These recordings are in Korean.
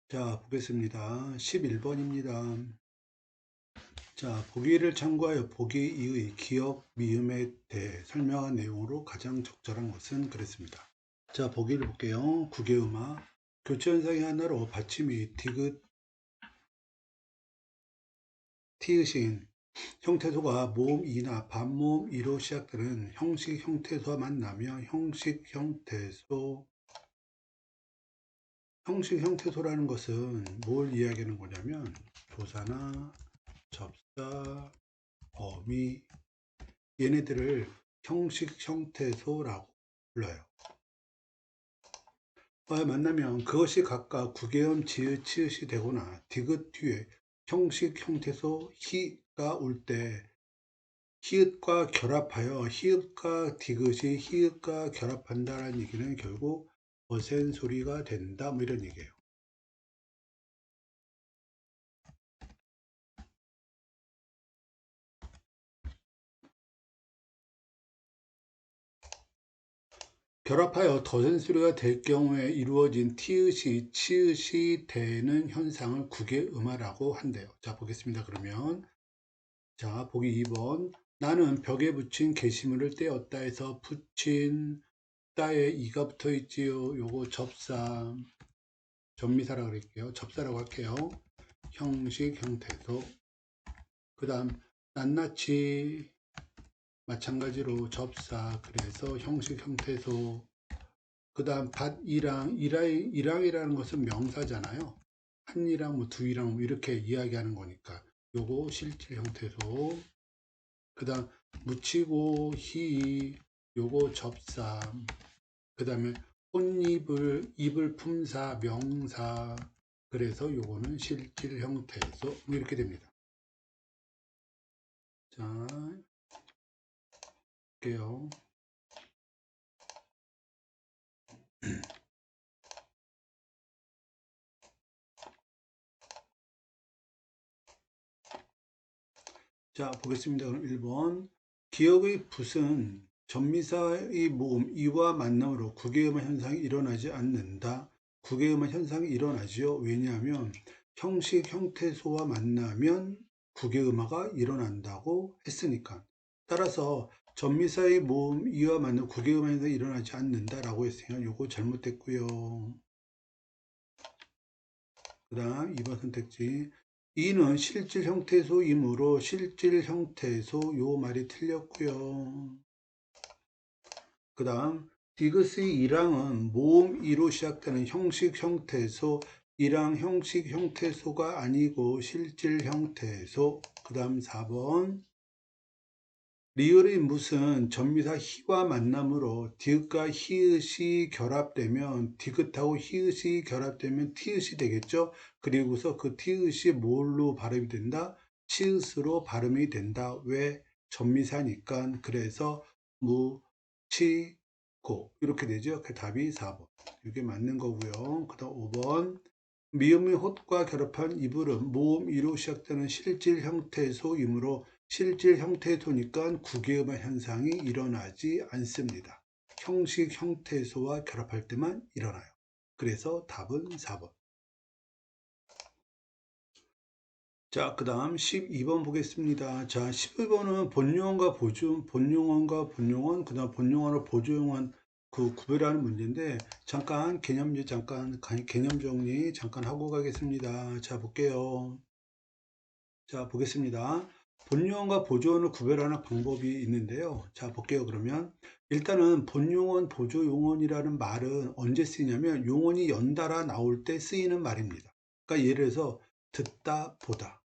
자, 보겠습니다. 11번입니다. 자, 보기를 참고하여 보기 이의 기억, 미음에 대해 설명한 내용으로 가장 적절한 것은 그랬습니다. 자, 보기를 볼게요. 구개음화. 교체현상의 하나로 받침이 디귿, 티읕인 형태소가 모음이나 반모음이로 시작되는 형식 형태소와 만나며 형식 형태소라는 것은 뭘 이야기하는 거냐면 조사나 접사, 어미, 얘네들을 형식 형태소라고 불러요. 만나면 그것이 각각 구개음 지읒 치읒이 되거나 디귿 뒤에 형식 형태소 히가 올 때 히읗과 결합하여 히읗과 디귿이 히읗과 결합한다는 얘기는 결국 어센 소리가 된다, 뭐 이런 얘기예요. 결합하여 더센 소리가 될 경우에 이루어진 티읕이 치읒이 되는 현상을 구개음화라고 한대요. 자, 보겠습니다. 그러면 자, 보기 2번. 나는 벽에 붙인 게시물을 떼었다 해서 붙인 따에 이가 붙어 있지요. 요거 접사, 전미사라고 그럴게요. 접사라고 할게요. 형식 형태소. 그 다음 낱낱이 마찬가지로 접사, 그래서 형식 형태소. 그 다음 이랑이라는 것은 명사잖아요. 한 이랑 뭐 두 이랑 뭐 이렇게 이야기하는 거니까 요거 실질 형태소. 그 다음 묻히고 히, 요거 접사. 그 다음에 꽃잎을 입을 품사 명사. 그래서 요거는 실질 형태소, 뭐 이렇게 됩니다. 자, 볼게요. 자, 보겠습니다. 그럼 1번. 기억의 붓은 전미사의 모음 이와 만남으로 구개음화 현상이 일어나지 않는다. 구개음화 현상이 일어나지요. 왜냐하면 형식 형태소와 만나면 구개음화가 일어난다고 했으니까. 따라서 전미사의 모음 이와 만나면 구개음화 현상이 일어나지 않는다라고 했으니까 요거 잘못됐고요. 그 다음 2번 선택지. 이는 실질 형태소이므로 실질 형태소, 요 말이 틀렸고요. 그 다음 디귿의 이랑은 모음 이로 시작되는 형식 형태소, 이랑 형식 형태소가 아니고 실질 형태소. 그 다음 4번. 리을의 무슨 전미사 히와 만남으로 디귿과 히읗이 결합되면 디귿하고 히읗이 결합되면 티읕이 되겠죠. 그리고서 그 티읕이 뭘로 발음이 된다? 치읒으로 발음이 된다. 왜? 전미사니까. 그래서 무, 치, 고 이렇게 되죠. 그 답이 4번. 이게 맞는 거고요. 그 다음 5번. 미음의 홑과 결합한 이불은 모음 이로 시작되는 실질 형태소이므로 실질 형태소니까 구개음화 현상이 일어나지 않습니다. 형식 형태소와 결합할 때만 일어나요. 그래서 답은 4번. 자, 그 다음 12번 보겠습니다. 자, 12번은 본용어과 본용원, 그 다음 본용어로 보조용원 그 구별하는 문제인데, 잠깐 개념 정리 잠깐 하고 가겠습니다. 자, 볼게요. 자, 보겠습니다. 본용어과 보조원을 구별하는 방법이 있는데요. 자, 볼게요. 그러면 일단은 본용원, 보조용원이라는 말은 언제 쓰이냐면 용언이 연달아 나올 때 쓰이는 말입니다. 그러니까 예를 들어서 듣다, 보다,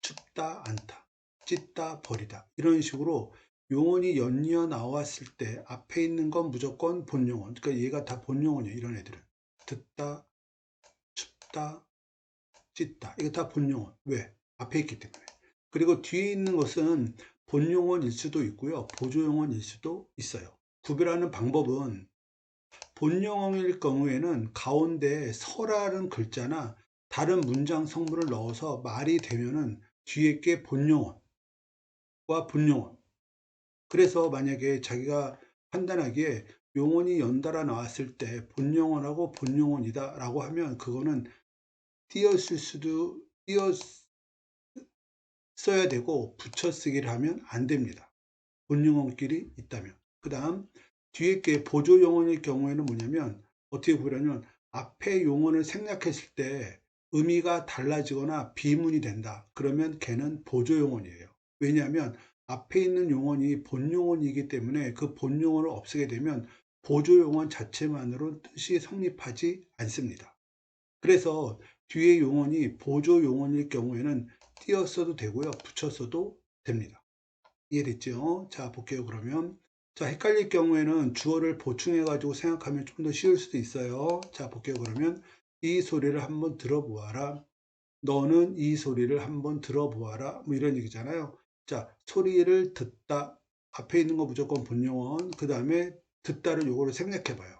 춥다, 않다, 찢다, 버리다 이런 식으로 용언이 연이어 나왔을 때 앞에 있는 건 무조건 본용언. 그러니까 얘가 다 본용언이에요. 이런 애들은 듣다, 춥다, 찢다. 이거 다 본용언. 왜? 앞에 있기 때문에. 그리고 뒤에 있는 것은 본용언일 수도 있고요. 보조용언일 수도 있어요. 구별하는 방법은 본용어일 경우에는 가운데 서라는 글자나 다른 문장 성분을 넣어서 말이 되면은 뒤에 게 본용어와 분용어. 그래서 만약에 자기가 판단하기에 용언이 연달아 나왔을 때 본용어라고 본용어이다 라고 하면 그거는 써야 되고 붙여 쓰기를 하면 안 됩니다. 본용어끼리 있다면. 그 다음 뒤에 게 보조 용어일 경우에는 뭐냐면 어떻게 보려면 앞에 용어를 생략했을 때 의미가 달라지거나 비문이 된다. 그러면 걔는 보조 용어이에요. 왜냐하면 앞에 있는 용어이 본용어이기 때문에 그 본용어를 없애게 되면 보조 용어 자체만으로 뜻이 성립하지 않습니다. 그래서 뒤에 용어이 보조 용어일 경우에는 띄었어도 되고요. 붙였어도 됩니다. 이해됐죠? 자, 볼게요. 그러면 자, 헷갈릴 경우에는 주어를 보충해 가지고 생각하면 좀 더 쉬울 수도 있어요. 자, 볼게요. 그러면 이 소리를 한번 들어보아라. 너는 이 소리를 한번 들어보아라. 뭐 이런 얘기잖아요. 자, 소리를 듣다. 앞에 있는 거 무조건 본용어. 그 다음에 듣다를 요거를 생략해 봐요.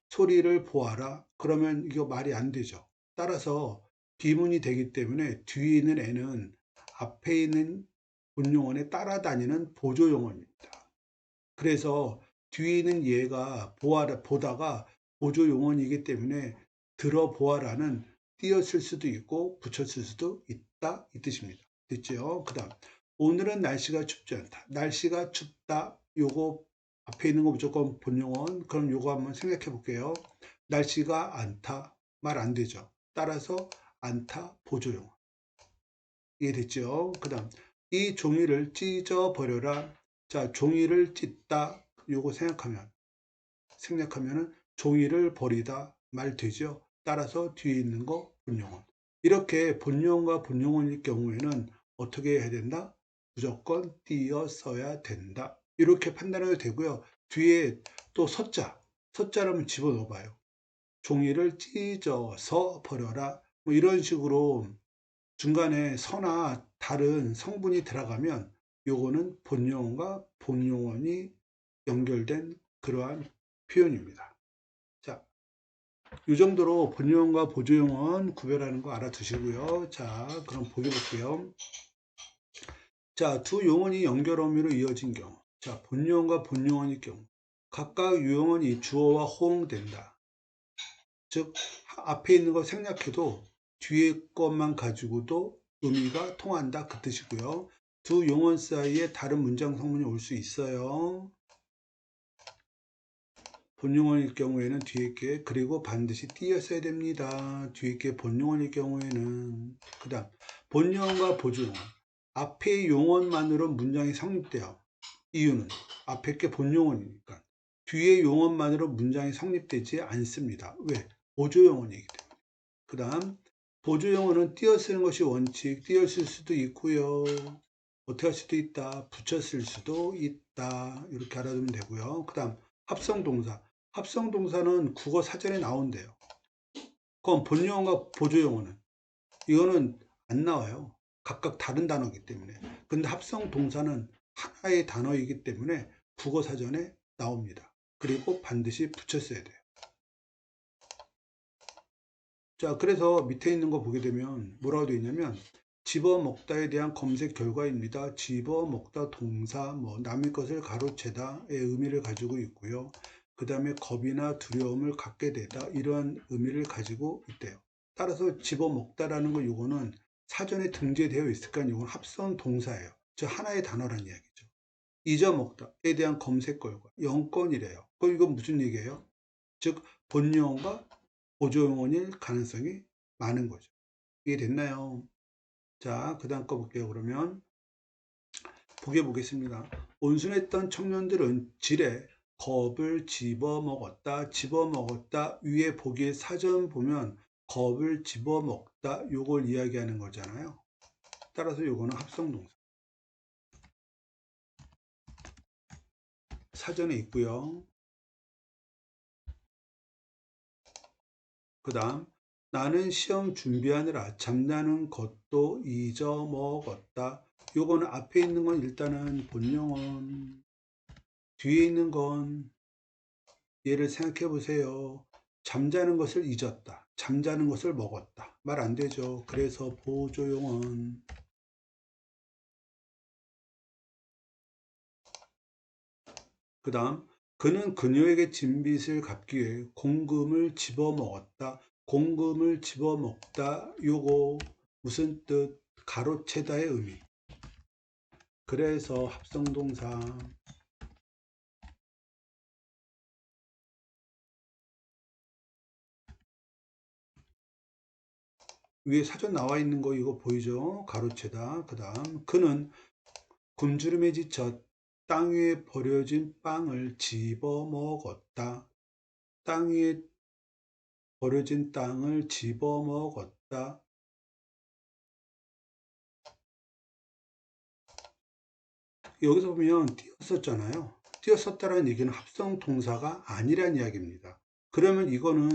소리를 보아라. 그러면 이거 말이 안 되죠. 따라서 비문이 되기 때문에 뒤에 있는 애는 앞에 있는 본용어에 따라다니는 보조용어입니다. 그래서 뒤에 있는 얘가 보아라, 보다가 보조용어이기 때문에 들어보아라는 띄었을 수도 있고 붙였을 수도 있다 이 뜻입니다. 됐죠? 그 다음 오늘은 날씨가 춥지 않다. 날씨가 춥다. 요거 앞에 있는 거 무조건 본용어. 그럼 요거 한번 생각해 볼게요. 날씨가 않다. 말 안 되죠. 따라서 않다 보조용어. 이해됐죠? 그 다음 이 종이를 찢어 버려라. 자, 종이를 찢다. 요거 생략하면은 종이를 버리다 말 되죠. 따라서 뒤에 있는 거 본용어. 이렇게 본용어가 본용어일 경우에는 어떻게 해야 된다? 무조건 띄어 써야 된다. 이렇게 판단해도 되고요. 뒤에 또 서자를 한번 집어넣어 봐요. 종이를 찢어서 버려라. 뭐 이런 식으로 중간에 서나 다른 성분이 들어가면 요거는 본용어가 본용어니 연결된 그러한 표현입니다. 자, 이 정도로 본용어과 보조용어는 구별하는 거 알아두시고요. 자, 그럼 보기 볼게요. 자, 두 용언이 연결어미로 이어진 경우. 자, 본용어과 본용어일 경우. 각각 유용언이 주어와 호응된다. 즉, 앞에 있는 거 생략해도 뒤에 것만 가지고도 의미가 통한다. 그 뜻이고요. 두 용언 사이에 다른 문장 성분이 올 수 있어요. 본용어일 경우에는 뒤에 게 그리고 반드시 띄었어야 됩니다. 뒤에 게 본용어일 경우에는 그 다음 본용어과 보조용어 앞에 용어만으로 문장이 성립돼요. 이유는 앞에 게 본용어니까 뒤에 용어만으로 문장이 성립되지 않습니다. 왜? 보조용어이기 때문에. 그 다음 보조용어는 띄어 쓰는 것이 원칙. 띄어 쓸 수도 있고요. 어떻게 할 수도 있다. 붙여 쓸 수도 있다. 이렇게 알아두면 되고요. 그 다음 합성동사. 합성동사는 국어 사전에 나온대요. 그럼 본용어가 보조용어는 이거는 안 나와요. 각각 다른 단어이기 때문에. 근데 합성동사는 하나의 단어이기 때문에 국어 사전에 나옵니다. 그리고 반드시 붙였어야 돼요. 자, 그래서 밑에 있는 거 보게 되면 뭐라고 되어 있냐면 집어먹다에 대한 검색 결과입니다. 집어먹다 동사 뭐 남의 것을 가로채다의 의미를 가지고 있고요. 그 다음에 겁이나 두려움을 갖게 되다 이러한 의미를 가지고 있대요. 따라서 집어먹다라는 거 요거는 사전에 등재되어 있으니까 이건 합성 동사예요. 즉 하나의 단어란 이야기죠. 잊어먹다에 대한 검색 결과 영건이래요. 그럼 이건 무슨 얘기예요? 즉 본용어가 보조용어일 가능성이 많은 거죠. 이해됐나요? 자, 그 다음 거 볼게요. 그러면 보겠습니다. 온순했던 청년들은 지레 겁을 집어먹었다. 집어먹었다. 위에 보기에 사전 보면 겁을 집어먹다. 요걸 이야기하는 거잖아요. 따라서 요거는 합성동사. 사전에 있고요. 그 다음 나는 시험 준비하느라 잠자는 것도 잊어먹었다. 요거는 앞에 있는 건 일단은 본용어, 뒤에 있는 건 얘를 생각해 보세요. 잠자는 것을 잊었다. 잠자는 것을 먹었다. 말 안 되죠. 그래서 보조용언. 그 다음 그는 그녀에게 진 빚을 갚기 위해 공금을 집어먹었다. 공금을 집어먹다. 요거 무슨 뜻? 가로채다의 의미. 그래서 합성동사. 위에 사전 나와 있는 거 이거 보이죠? 가로채다. 그 다음 그는 굶주림에 지쳐 땅 위에 버려진 빵을 집어먹었다. 땅 위에 버려진 땅을 집어먹었다. 여기서 보면 띄었었잖아요. 띄었었다는 얘기는 합성 동사가 아니란 이야기입니다. 그러면 이거는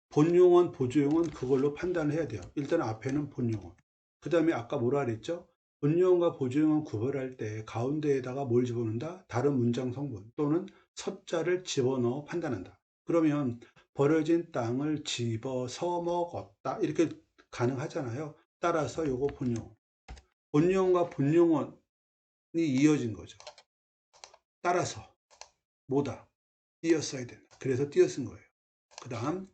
본용언, 보조용언 그걸로 판단을 해야 돼요. 일단 앞에는 본용언. 그 다음에 아까 뭐라 그랬죠? 본용언과 보조용언 구별할 때 가운데에다가 뭘 집어넣는다? 다른 문장 성분 또는 섭자를 집어넣어 판단한다. 그러면 버려진 땅을 집어서 먹었다. 이렇게 가능하잖아요. 따라서 요거 본용언. 본용언과 본용언이 이어진 거죠. 따라서 뭐다? 띄었어야 된다. 그래서 띄었은 거예요. 그 다음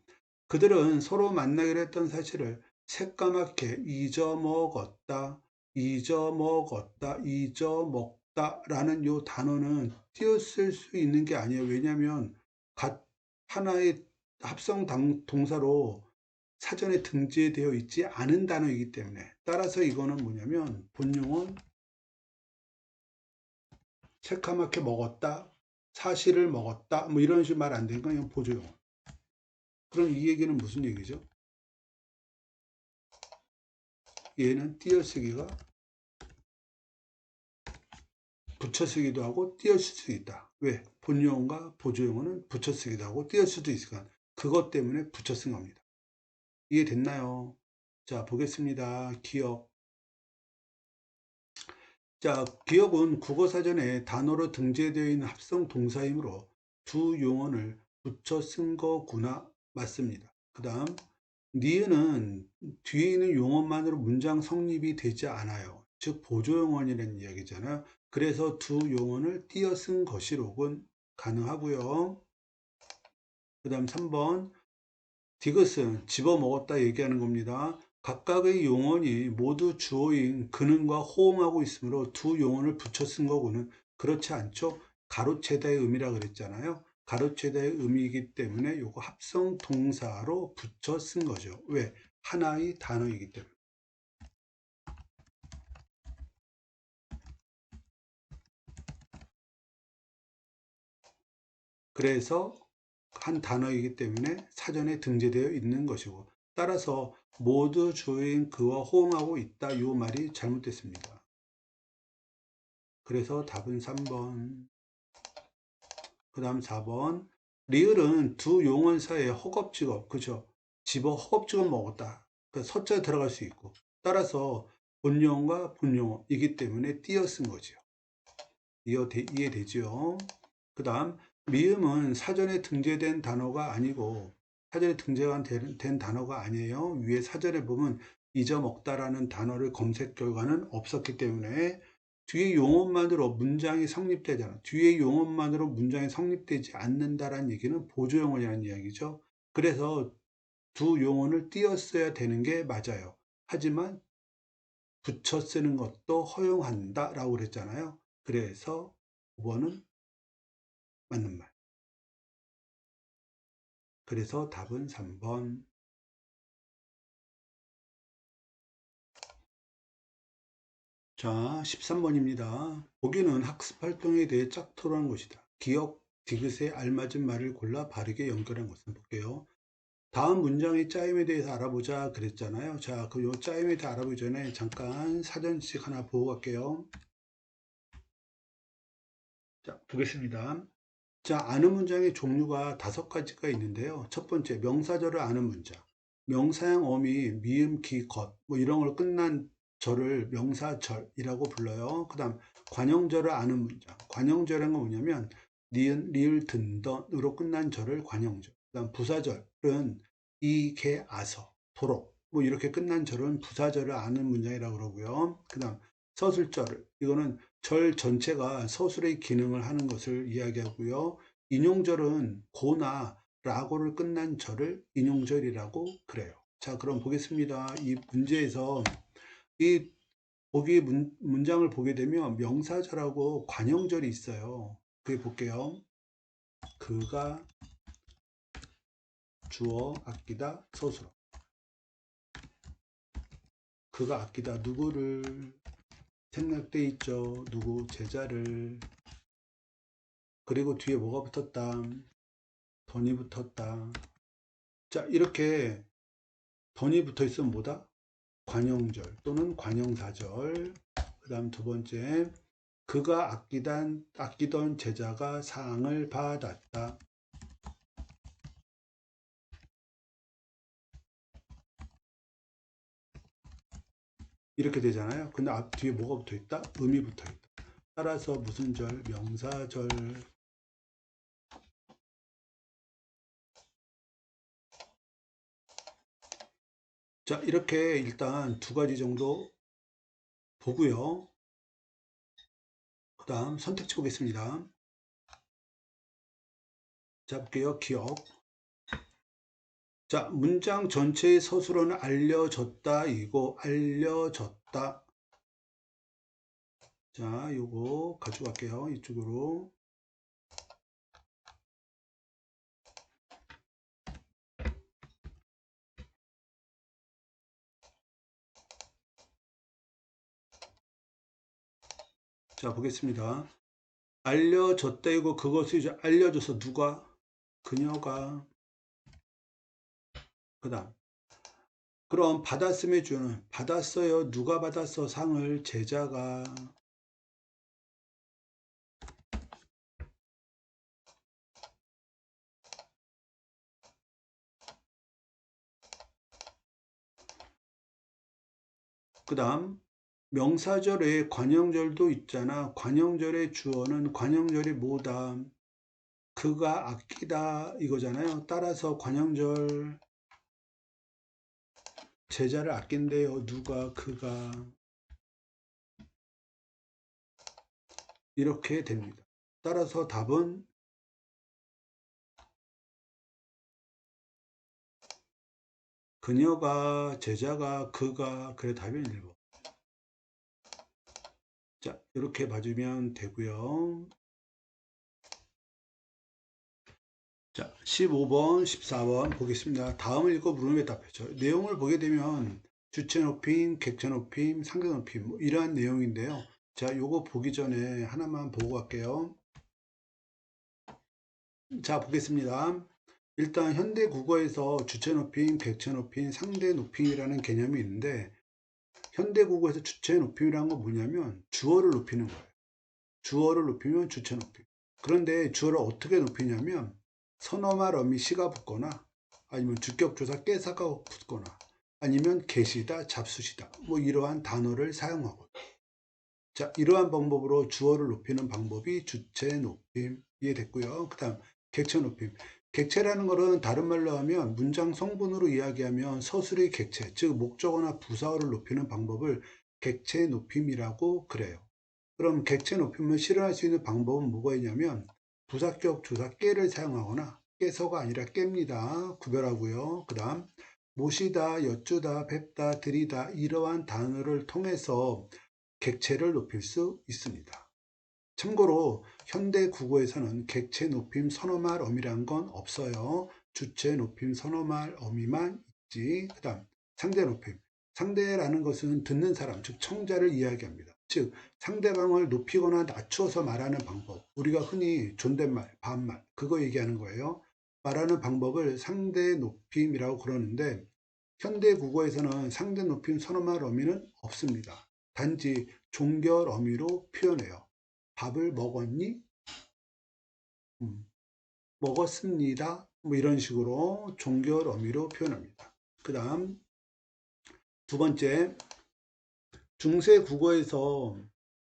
그들은 서로 만나기로 했던 사실을 새까맣게 잊어먹었다. 잊어먹었다. 잊어먹다 라는 요 단어는 띄었을 수 있는 게 아니에요. 왜냐하면 하나의 합성 동사로 사전에 등재되어 있지 않은 단어이기 때문에 따라서 이거는 뭐냐면 본용은 새카맣게 먹었다, 사실을 먹었다, 뭐 이런 식으로 말 안 되니까 그냥 보조용. 그럼 이 얘기는 무슨 얘기죠? 얘는 띄어쓰기가 붙여쓰기도 하고 띄어쓸 수 있다. 왜? 본용어과 보조용어는 붙여쓰기도 하고 띄어쓸 수도 있으니까 그것 때문에 붙여쓴 겁니다. 이해됐나요? 자, 보겠습니다. 기억. 자, 기억은 국어사전에 단어로 등재되어 있는 합성 동사이므로 두 용언을 붙여 쓴 거구나. 맞습니다. 그 다음 니은은 뒤에 있는 용언만으로 문장 성립이 되지 않아요. 즉 보조용언이라는 이야기잖아요. 그래서 두 용언을 띄어 쓴 것이로군 가능하고요. 그 다음 3번 디귿은 집어먹었다 얘기하는 겁니다. 각각의 용언이 모두 주어인 근음과 호응하고 있으므로 두 용언을 붙여 쓴 거고는 그렇지 않죠. 가로채다의 의미라 그랬잖아요. 가로채다의 의미이기 때문에 요거 합성 동사로 붙여 쓴 거죠. 왜? 하나의 단어이기 때문에. 그래서 한 단어이기 때문에 사전에 등재되어 있는 것이고 따라서 모두 주어인 그와 호응하고 있다. 요 말이 잘못됐습니다. 그래서 답은 3번. 그 다음 4번. 리을은 두 용언 사이에 허겁지겁, 그죠? 집어 허겁지겁 먹었다. 그러니까 서자 들어갈 수 있고. 따라서 본용어과 본용어이기 때문에 띄어 쓴 거죠. 이해되죠? 그 다음, 미음은 사전에 등재된 단어가 아니고, 사전에 등재가 된 단어가 아니에요. 위에 사전에 보면 잊어먹다라는 단어를 검색 결과는 없었기 때문에 뒤에 용어만으로 문장이 성립되잖아. 뒤에 용어만으로 문장이 성립되지 않는다라는 얘기는 보조용어라는 이야기죠. 그래서 두 용어를 띄었어야 되는 게 맞아요. 하지만 붙여 쓰는 것도 허용한다 라고 그랬잖아요. 그래서 5번은 맞는 말. 그래서 답은 3번. 자, 13번입니다. 보기는 학습 활동에 대해 짝토론한 것이다. 기억, 디귿에 알맞은 말을 골라 바르게 연결한 것을 볼게요. 다음 문장의 짜임에 대해서 알아보자 그랬잖아요. 자, 그 요 짜임에 대해 알아보기 전에 잠깐 사전식 하나 보고 갈게요. 자, 보겠습니다. 자, 아는 문장의 종류가 5가지가 있는데요. 첫 번째, 명사절을 아는 문장. 명사형 어미, 미음, 기, 것, 뭐 이런 걸 끝난 절을 명사절이라고 불러요. 그 다음, 관형절을 아는 문장. 관형절은 뭐냐면, 니은, 리을, 든던으로 끝난 절을 관형절. 그 다음, 부사절은 이, 개, 아서, 도록. 뭐 이렇게 끝난 절은 부사절을 아는 문장이라고 그러고요. 그 다음, 서술절. 이거는 절 전체가 서술의 기능을 하는 것을 이야기하고요. 인용절은 고나 라고를 끝난 절을 인용절이라고 그래요. 자, 그럼 보겠습니다. 이 문제에서 이 보기 문장을 보게 되면 명사절하고 관형절이 있어요. 그게 볼게요. 그가 주어 아끼다 서술어. 그가 아끼다 누구를? 생략돼 있죠. 누구? 제자를. 그리고 뒤에 뭐가 붙었다? 던이 붙었다. 자, 이렇게 던이 붙어 있으면 뭐다? 관형절 또는 관형사절. 그 다음 두 번째, 그가 아끼던 제자가 상을 받았다. 이렇게 되잖아요. 근데 앞 뒤에 뭐가 붙어 있다? 음이 붙어 있다. 따라서 무슨 절? 명사절. 자, 이렇게 일단 두 가지 정도 보고요. 그 다음 선택지 보겠습니다. 자, 볼게요. 기억. 자, 문장 전체의 서술어는 알려졌다 이고 알려졌다. 자, 요거 가져갈게요. 이쪽으로. 자, 보겠습니다. 알려졌다 이고 그것을 이제 알려줘서 누가? 그녀가. 그 다음. 그럼 받았음의 주는 받았어요. 누가 받았어? 상을? 제자가. 그 다음 명사절 외에 관형절도 있잖아. 관형절의 주어는 관형절이 뭐다? 그가 아끼다 이거잖아요. 따라서 관형절 제자를 아낀대요. 누가? 그가. 이렇게 됩니다. 따라서 답은 그녀가, 제자가, 그가. 그래 답이 1번. 자, 이렇게 봐주면 되고요. 자, 15번, 14번 보겠습니다. 다음을 읽고 물음에 답했죠. 내용을 보게 되면 주체 높임, 객체 높임, 상대 높임 뭐 이러한 내용인데요. 자, 요거 보기 전에 하나만 보고 갈게요. 자, 보겠습니다. 일단 현대 국어에서 주체 높임, 객체 높임, 상대 높임이라는 개념이 있는데 현대 국어에서 주체 높임이라는 건 뭐냐면 주어를 높이는 거예요. 주어를 높이면 주체 높임. 그런데 주어를 어떻게 높이냐면 선어말 어미 시가 붙거나 아니면 주격조사 깨사가 붙거나 아니면 계시다 잡수시다 뭐 이러한 단어를 사용하고 자 이러한 방법으로 주어를 높이는 방법이 주체 높임 이해됐고요. 그 다음 객체 높임. 객체라는 것은 다른 말로 하면 문장 성분으로 이야기하면 서술의 객체 즉 목적어나 부사어를 높이는 방법을 객체 높임이라고 그래요. 그럼 객체 높임을 실현할 수 있는 방법은 뭐가 있냐면 부사격 조사 깨를 사용하거나 깨서가 아니라 깹니다. 구별하고요. 그 다음 모시다, 여쭈다, 뵙다, 드리다 이러한 단어를 통해서 객체를 높일 수 있습니다. 참고로 현대 국어에서는 객체 높임 선어말 어미란 건 없어요. 주체 높임 선어말 어미만 있지. 그 다음 상대 높임. 상대라는 것은 듣는 사람, 즉 청자를 이야기합니다. 즉 상대방을 높이거나 낮추어서 말하는 방법. 우리가 흔히 존댓말, 반말 그거 얘기하는 거예요. 말하는 방법을 상대 높임이라고 그러는데 현대 국어에서는 상대 높임 선어말 어미는 없습니다. 단지 종결 어미로 표현해요. 밥을 먹었니? 먹었습니다. 뭐 이런 식으로 종결 어미로 표현합니다. 그 다음 두 번째 중세 국어에서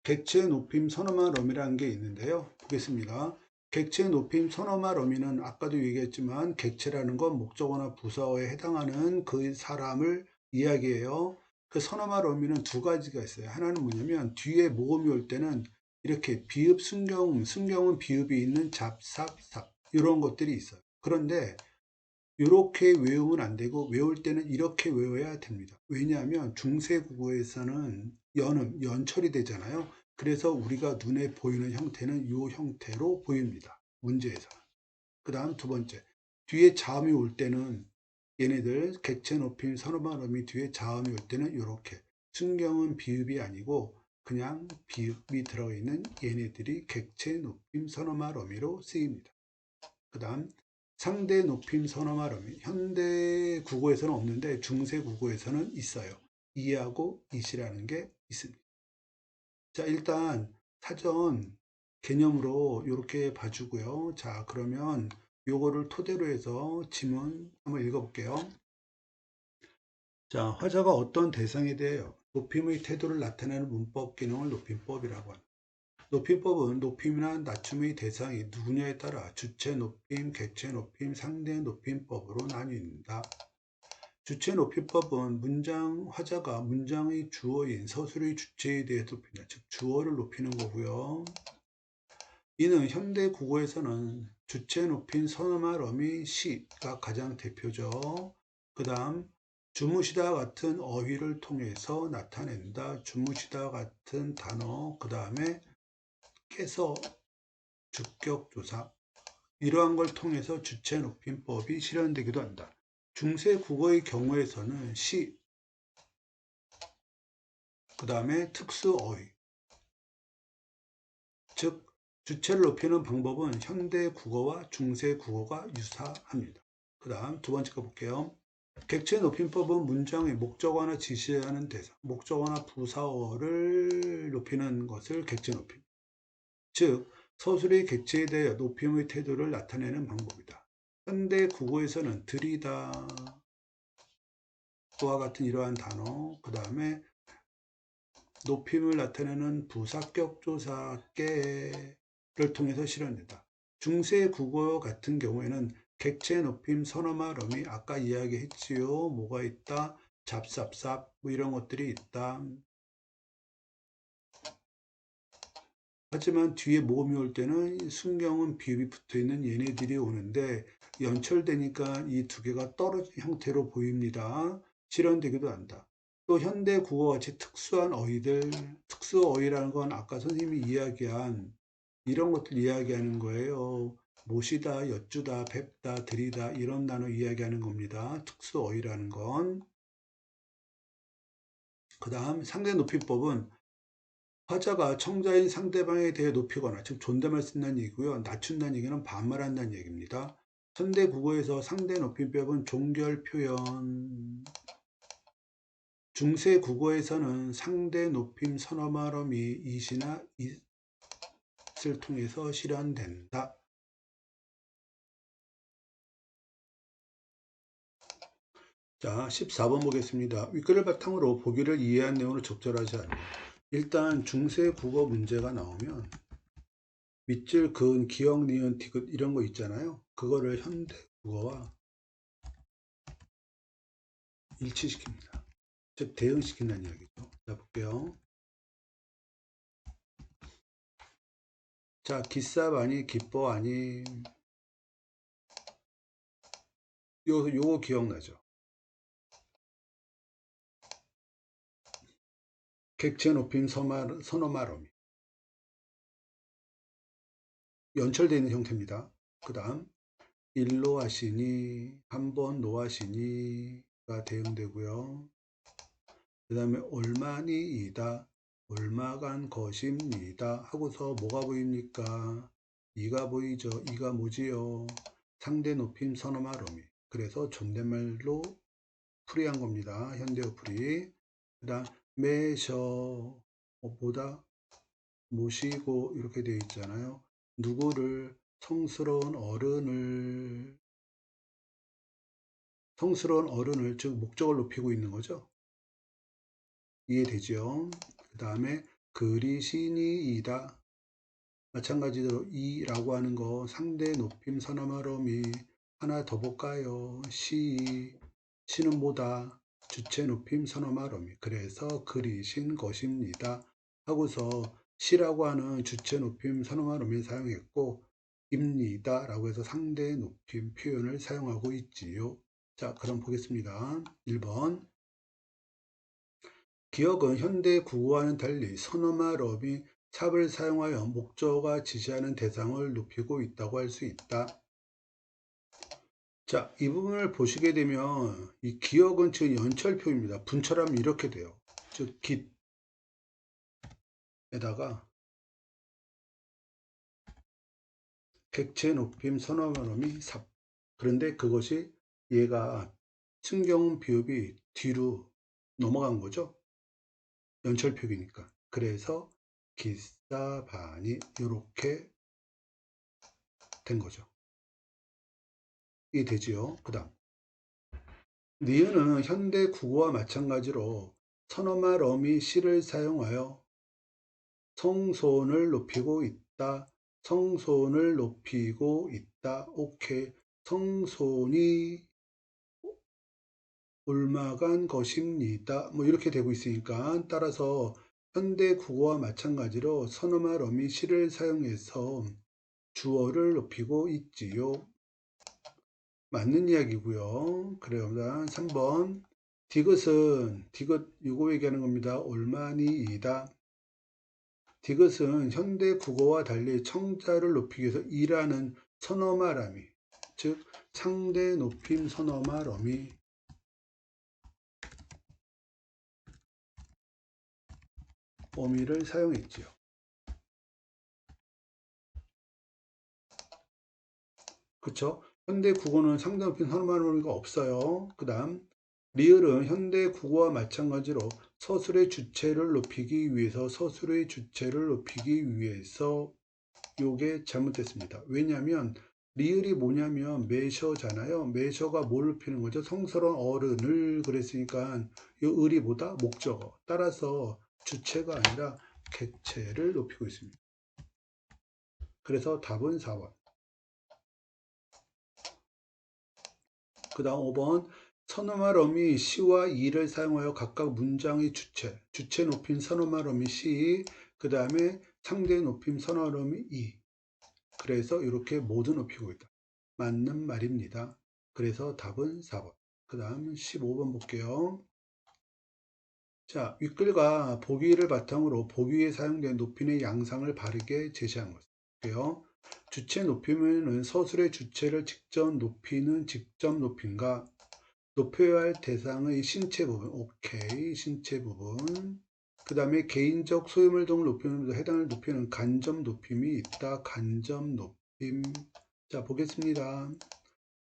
객체 높임 선어말 어미라는 게 있는데요. 보겠습니다. 객체 높임 선어말 어미는 아까도 얘기했지만 객체라는 건 목적어나 부사어에 해당하는 그 사람을 이야기해요. 그 선어말 어미는 두 가지가 있어요. 하나는 뭐냐면 뒤에 모음이 올 때는 이렇게 비읍, 순경음, 순경은 비읍이 있는 잡, 삽, 삽 이런 것들이 있어요. 그런데 이렇게 외우면 안 되고 외울 때는 이렇게 외워야 됩니다. 왜냐하면 중세국어에서는 연철이 되잖아요. 그래서 우리가 눈에 보이는 형태는 이 형태로 보입니다. 문제에서. 그 다음 두 번째, 뒤에 자음이 올 때는 얘네들 객체 높임 선어말 어미 뒤에 자음이 올 때는 이렇게, 순경은 비읍이 아니고 그냥 비읍이 들어있는 얘네들이 객체 높임 선어말 어미로 쓰입니다. 그 다음 상대 높임 선어말 어미, 현대 국어에서는 없는데 중세 국어에서는 있어요. 이하고 이시라는 게 있습니다. 자, 일단 사전 개념으로 이렇게 봐주고요. 자, 그러면 요거를 토대로 해서 지문 한번 읽어볼게요. 자, 화자가 어떤 대상에 대하여 높임의 태도를 나타내는 문법 기능을 높임법이라고 합니다. 높임법은 높임이나 낮춤의 대상이 누구냐에 따라 주체 높임, 객체 높임, 상대 높임법으로 나뉩니다. 주체 높임법은 화자가 문장의 주어인 서술의 주체에 대해 높인다. 즉, 주어를 높이는 거고요. 이는 현대 국어에서는 주체 높인 선어말 어미 시가 가장 대표죠. 그 다음 주무시다 같은 어휘를 통해서 나타낸다. 주무시다 같은 단어, 그 다음에 깨서 주격조사, 이러한 걸 통해서 주체 높임법이 실현되기도 한다. 중세 국어의 경우에서는 시, 그 다음에 특수어휘, 즉 주체를 높이는 방법은 현대 국어와 중세 국어가 유사합니다. 그 다음 두 번째 거 볼게요. 객체 높임법은 문장의 목적어나 지시하는 대상, 목적어나 부사어를 높이는 것을 객체 높임, 즉 서술의 객체에 대해 높임의 태도를 나타내는 방법이다. 현대 국어에서는 들이다, 그와 같은 이러한 단어, 그 다음에 높임을 나타내는 부사격조사 깨를 통해서 실현된다. 중세 국어 같은 경우에는 객체 높임 선어말 어미, 아까 이야기했지요. 뭐가 있다? 잡삽삽 뭐 이런 것들이 있다. 하지만 뒤에 모음이 올 때는 순경은 비읍이 붙어있는 얘네들이 오는데 연철되니까 이 두 개가 떨어진 형태로 보입니다. 실현되기도 한다. 또 현대 국어같이 특수한 어휘들, 특수어휘라는 건 아까 선생님이 이야기한 이런 것들 이야기하는 거예요. 모시다, 여쭈다, 뵙다, 들이다 이런 단어 이야기하는 겁니다. 특수어휘라는 건. 그 다음 상대 높임법은 화자가 청자인 상대방에 대해 높이거나, 즉 존댓말 쓴다는 얘기고요. 낮춘다는 얘기는 반말한다는 얘기입니다. 현대 국어에서 상대 높임법은 종결 표현, 중세 국어에서는 상대 높임 선어말 어미 이시나 it을 통해서 실현된다. 자, 14번 보겠습니다. 윗글을 바탕으로 보기를 이해한 내용을 적절하지 않다. 일단 중세 국어 문제가 나오면 밑줄, 그은, 기역, 니은, 디귿 이런 거 있잖아요. 그거를 현대 국어와 일치시킵니다. 즉 대응시킨다는 이야기죠. 자, 볼게요. 자, 기쌉 아니, 기뻐 아니, 요거 기억나죠? 객체 높임 선어말 어미 연철되어 있는 형태입니다. 그 다음 일로 하시니, 한번 노하시니가 대응되고요. 그 다음에 얼마니이다, 얼마간 것입니다 하고서 뭐가 보입니까? 이가 보이죠. 이가 뭐지요? 상대 높임 선어말 어미, 그래서 존댓말로 풀이한 겁니다. 현대어 풀이. 그 다음 매셔, 보다, 모시고 이렇게 되어 있잖아요. 누구를, 성스러운 어른을, 즉 목적을 높이고 있는 거죠. 이해되죠? 그 다음에 그리시니이다. 마찬가지로 이라고 하는 거 상대 높임 선어말 어미, 하나 더 볼까요? 시는 뭐다? 주체 높임 선어말 어미, 그래서 그리신 것입니다 하고서 시라고 하는 주체 높임 선어말 어미를 사용했고, 입니다 라고 해서 상대 높임 표현을 사용하고 있지요. 자, 그럼 보겠습니다. 1번. 기억은 현대 국어와는 달리 서너마 럼이 삽을 사용하여 목적어가 지시하는 대상을 높이고 있다고 할 수 있다. 자, 이 부분을 보시게 되면 이 기억은 즉 연철표입니다. 분철하면 이렇게 돼요. 즉 깃에다가 객체 높임 서너마럼이 삽. 그런데 그것이 얘가 순경 비읍이 뒤로 넘어간 거죠. 연철표기니까. 그래서 기사반이 이렇게 된 거죠. 이해되지요? 그 다음 니은은 현대 국어와 마찬가지로 서너마 럼이 시를 사용하여 성손을 높이고 있다. 성손을 높이고 있다. 오케이. 성손이 옮아간 것입니다. 뭐 이렇게 되고 있으니까 따라서 현대 국어와 마찬가지로 서너마 럼이 시를 사용해서 주어를 높이고 있지요. 맞는 이야기고요. 그래요. 3번 디귿은 디귿 이거 얘기하는 겁니다. 올마니이다. 디귿은 현대 국어와 달리 청자를 높이기 위해서 이라는 서너마람이 즉 상대 높임 서너마럼이 어미를 사용했지요. 그쵸? 현대 국어는 상대 높임 서너마럼이가 없어요. 그 다음 리을은 현대 국어와 마찬가지로 서술의 주체를 높이기 위해서 요게 잘못됐습니다. 왜냐하면 리을이 뭐냐면 매셔잖아요. 매셔가 뭘 높이는 거죠? 성스러운 어른을 그랬으니까 이 을이 뭐다? 목적어. 따라서 주체가 아니라 객체를 높이고 있습니다. 그래서 답은 4번. 그 다음 5번 서너마럼이 시와 이를 사용하여 각각 문장의 주체 높임 서너마럼이 시, 그 다음에 상대 높임 서너마럼이 이. 그래서 이렇게 모두 높이고 있다. 맞는 말입니다. 그래서 답은 4번. 그 다음 15번 볼게요. 자, 윗글과 보기를 바탕으로 보기에 사용된 높임의 양상을 바르게 제시한 것이고요. 주체 높임은 서술의 주체를 직접 높이는 직접 높임과 높여야 할 대상의 신체 부분, 오케이, 신체 부분. 그 다음에 개인적 소유물 등을 높이는 데 해당을 높이는 간접 높임이 있다. 간접 높임. 자, 보겠습니다.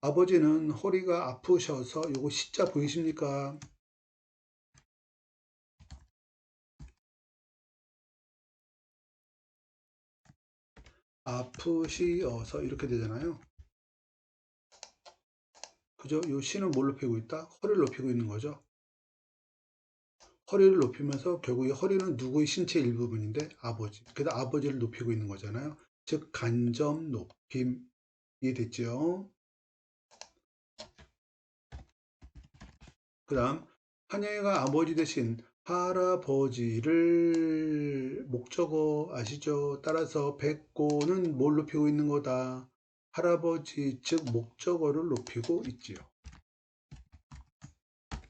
아버지는 허리가 아프셔서 요거 시자 보이십니까? 아프시어서 이렇게 되잖아요. 그죠? 요 시는 뭘 높이고 있다? 허리를 높이고 있는 거죠. 허리를 높이면서 결국 이 허리는 누구의 신체 일부분인데 아버지. 그래서 아버지를 높이고 있는 거잖아요. 즉 간접 높임. 이해됐죠? 그 다음 한영이가 아버지 대신 할아버지를 목적어 아시죠? 따라서 백고는 뭘 높이고 있는 거다? 할아버지 즉 목적어를 높이고 있지요.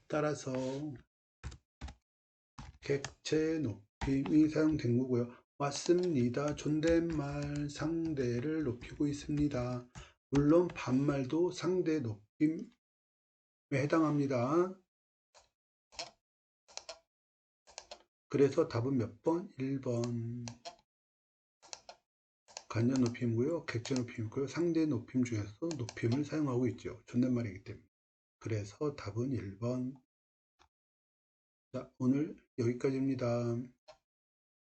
따라서 객체 높임이 사용된 거고요. 맞습니다. 존댓말 상대를 높이고 있습니다. 물론 반말도 상대 높임에 해당합니다. 그래서 답은 몇 번? 1번. 간접 높임이고요. 객체 높임이고요. 상대 높임 중에서 높임을 사용하고 있죠. 존댓말이기 때문에. 그래서 답은 1번. 자, 오늘 여기까지입니다.